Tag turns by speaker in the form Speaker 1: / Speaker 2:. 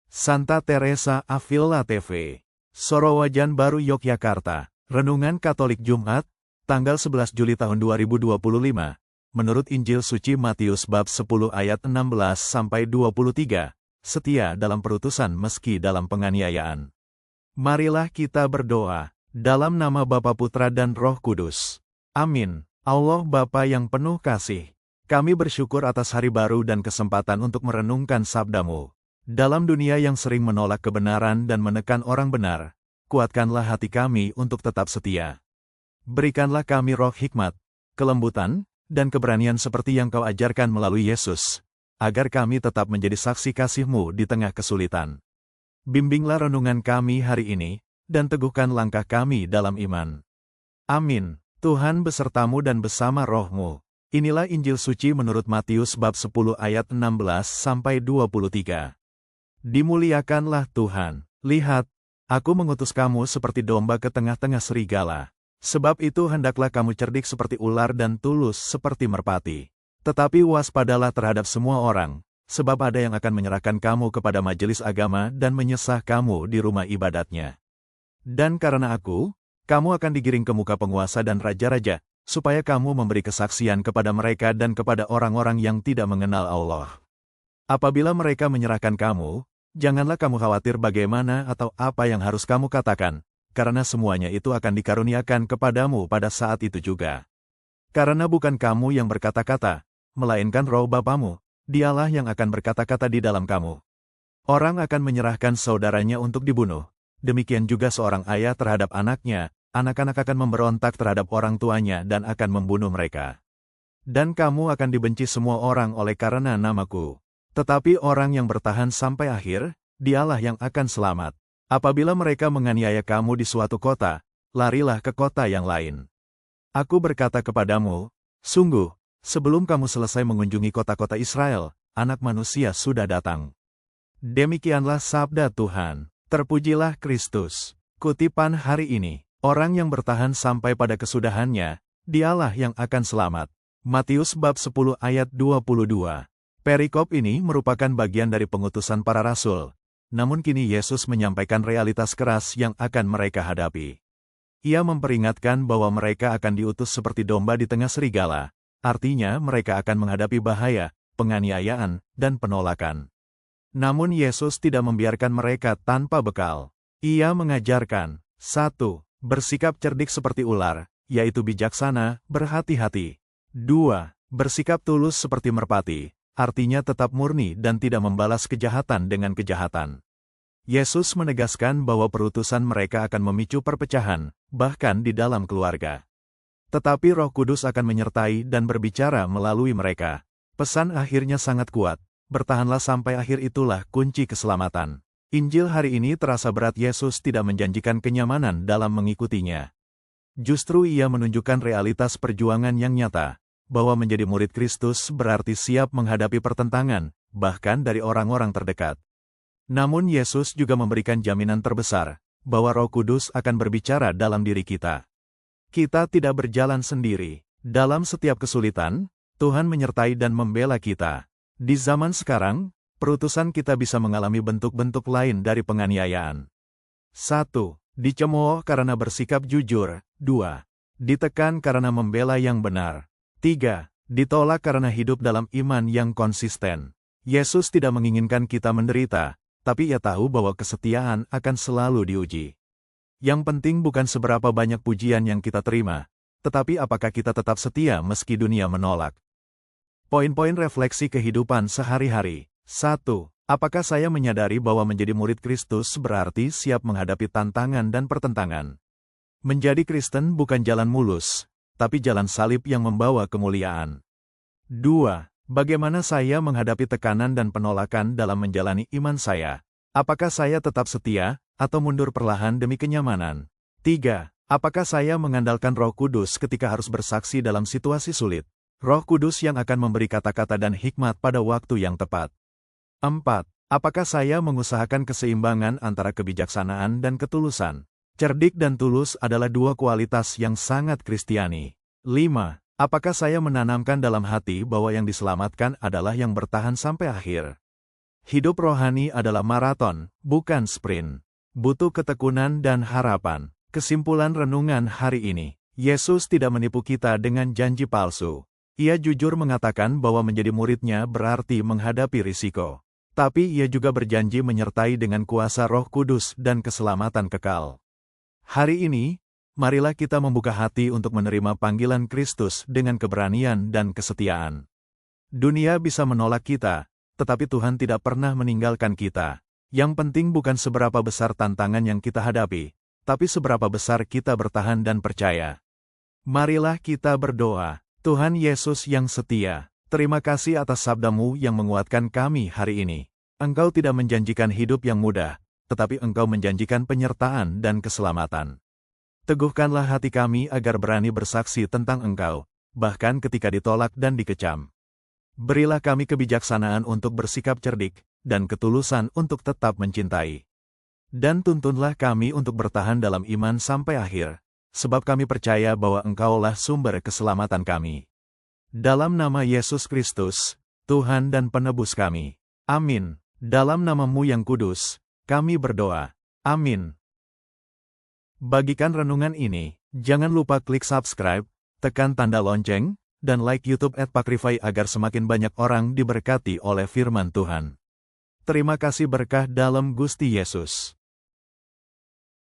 Speaker 1: Santa Teresa Avila TV. Sorowajan Baru Yogyakarta. Renungan Katolik Jumat, tanggal 11 Juli tahun 2025. Menurut Injil Suci Matius bab 10 ayat 16-23, setia dalam perutusan meski dalam penganiayaan. Marilah kita berdoa, dalam nama Bapa, Putra dan Roh Kudus. Amin. Allah Bapa yang penuh kasih, kami bersyukur atas hari baru dan kesempatan untuk merenungkan sabda-Mu. Dalam dunia yang sering menolak kebenaran dan menekan orang benar, kuatkanlah hati kami untuk tetap setia. Berikanlah kami roh hikmat, kelembutan, dan keberanian seperti yang Kau ajarkan melalui Yesus, agar kami tetap menjadi saksi kasih-Mu di tengah kesulitan. Bimbinglah renungan kami hari ini, dan teguhkan langkah kami dalam iman. Amin. Tuhan besertamu dan bersama rohmu. Inilah Injil Suci menurut Matius bab 10 ayat 16-23. Dimuliakanlah Tuhan. Lihat, aku mengutus kamu seperti domba ke tengah-tengah serigala. Sebab itu hendaklah kamu cerdik seperti ular dan tulus seperti merpati. Tetapi waspadalah terhadap semua orang, sebab ada yang akan menyerahkan kamu kepada majelis agama dan menyesah kamu di rumah ibadatnya. Dan karena aku, kamu akan digiring ke muka penguasa dan raja-raja, supaya kamu memberi kesaksian kepada mereka dan kepada orang-orang yang tidak mengenal Allah. Apabila mereka menyerahkan kamu, janganlah kamu khawatir bagaimana atau apa yang harus kamu katakan, karena semuanya itu akan dikaruniakan kepadamu pada saat itu juga. Karena bukan kamu yang berkata-kata, melainkan Roh Bapamu, Dialah yang akan berkata-kata di dalam kamu. Orang akan menyerahkan saudaranya untuk dibunuh, demikian juga seorang ayah terhadap anaknya. Anak-anak akan memberontak terhadap orang tuanya dan akan membunuh mereka. Dan kamu akan dibenci semua orang oleh karena namaku. Tetapi orang yang bertahan sampai akhir, dialah yang akan selamat. Apabila mereka menganiaya kamu di suatu kota, larilah ke kota yang lain. Aku berkata kepadamu, sungguh, sebelum kamu selesai mengunjungi kota-kota Israel, Anak Manusia sudah datang. Demikianlah sabda Tuhan. Terpujilah Kristus. Kutipan hari ini. Orang yang bertahan sampai pada kesudahannya, dialah yang akan selamat. Matius bab 10 ayat 22. Perikop ini merupakan bagian dari pengutusan para rasul. Namun kini Yesus menyampaikan realitas keras yang akan mereka hadapi. Ia memperingatkan bahwa mereka akan diutus seperti domba di tengah serigala. Artinya mereka akan menghadapi bahaya, penganiayaan, dan penolakan. Namun Yesus tidak membiarkan mereka tanpa bekal. Ia mengajarkan, 1. Bersikap cerdik seperti ular, yaitu bijaksana, berhati-hati. 2. Bersikap tulus seperti merpati, artinya tetap murni dan tidak membalas kejahatan dengan kejahatan. Yesus menegaskan bahwa perutusan mereka akan memicu perpecahan, bahkan di dalam keluarga. Tetapi Roh Kudus akan menyertai dan berbicara melalui mereka. Pesan akhirnya sangat kuat, bertahanlah sampai akhir, itulah kunci keselamatan. Injil hari ini terasa berat. Yesus tidak menjanjikan kenyamanan dalam mengikutinya. Justru ia menunjukkan realitas perjuangan yang nyata, bahwa menjadi murid Kristus berarti siap menghadapi pertentangan, bahkan dari orang-orang terdekat. Namun Yesus juga memberikan jaminan terbesar, bahwa Roh Kudus akan berbicara dalam diri kita. Kita tidak berjalan sendiri. Dalam setiap kesulitan, Tuhan menyertai dan membela kita. Di zaman sekarang, perutusan kita bisa mengalami bentuk-bentuk lain dari penganiayaan. 1. Dicemooh karena bersikap jujur. 2. Ditekan karena membela yang benar. 3. Ditolak karena hidup dalam iman yang konsisten. Yesus tidak menginginkan kita menderita, tapi Ia tahu bahwa kesetiaan akan selalu diuji. Yang penting bukan seberapa banyak pujian yang kita terima, tetapi apakah kita tetap setia meski dunia menolak. Poin-poin refleksi kehidupan sehari-hari. 1. Apakah saya menyadari bahwa menjadi murid Kristus berarti siap menghadapi tantangan dan pertentangan? Menjadi Kristen bukan jalan mulus, tapi jalan salib yang membawa kemuliaan. 2. Bagaimana saya menghadapi tekanan dan penolakan dalam menjalani iman saya? Apakah saya tetap setia, atau mundur perlahan demi kenyamanan? 3. Apakah saya mengandalkan Roh Kudus ketika harus bersaksi dalam situasi sulit? Roh Kudus yang akan memberi kata-kata dan hikmat pada waktu yang tepat. 4. Apakah saya mengusahakan keseimbangan antara kebijaksanaan dan ketulusan? Cerdik dan tulus adalah dua kualitas yang sangat Kristiani. 5. Apakah saya menanamkan dalam hati bahwa yang diselamatkan adalah yang bertahan sampai akhir? Hidup rohani adalah maraton, bukan sprint. Butuh ketekunan dan harapan. Kesimpulan renungan hari ini, Yesus tidak menipu kita dengan janji palsu. Ia jujur mengatakan bahwa menjadi muridnya berarti menghadapi risiko. Tapi ia juga berjanji menyertai dengan kuasa Roh Kudus dan keselamatan kekal. Hari ini, marilah kita membuka hati untuk menerima panggilan Kristus dengan keberanian dan kesetiaan. Dunia bisa menolak kita, tetapi Tuhan tidak pernah meninggalkan kita. Yang penting bukan seberapa besar tantangan yang kita hadapi, tapi seberapa besar kita bertahan dan percaya. Marilah kita berdoa. Tuhan Yesus yang setia, terima kasih atas sabda-Mu yang menguatkan kami hari ini. Engkau tidak menjanjikan hidup yang mudah, tetapi Engkau menjanjikan penyertaan dan keselamatan. Teguhkanlah hati kami agar berani bersaksi tentang Engkau, bahkan ketika ditolak dan dikecam. Berilah kami kebijaksanaan untuk bersikap cerdik, dan ketulusan untuk tetap mencintai. Dan tuntunlah kami untuk bertahan dalam iman sampai akhir, sebab kami percaya bahwa Engkaulah sumber keselamatan kami. Dalam nama Yesus Kristus, Tuhan dan Penebus kami. Amin. Dalam nama-Mu yang kudus, kami berdoa. Amin. Bagikan renungan ini, jangan lupa klik subscribe, tekan tanda lonceng, dan like YouTube @pakrifai agar semakin banyak orang diberkati oleh firman Tuhan. Terima kasih berkah dalam Gusti Yesus.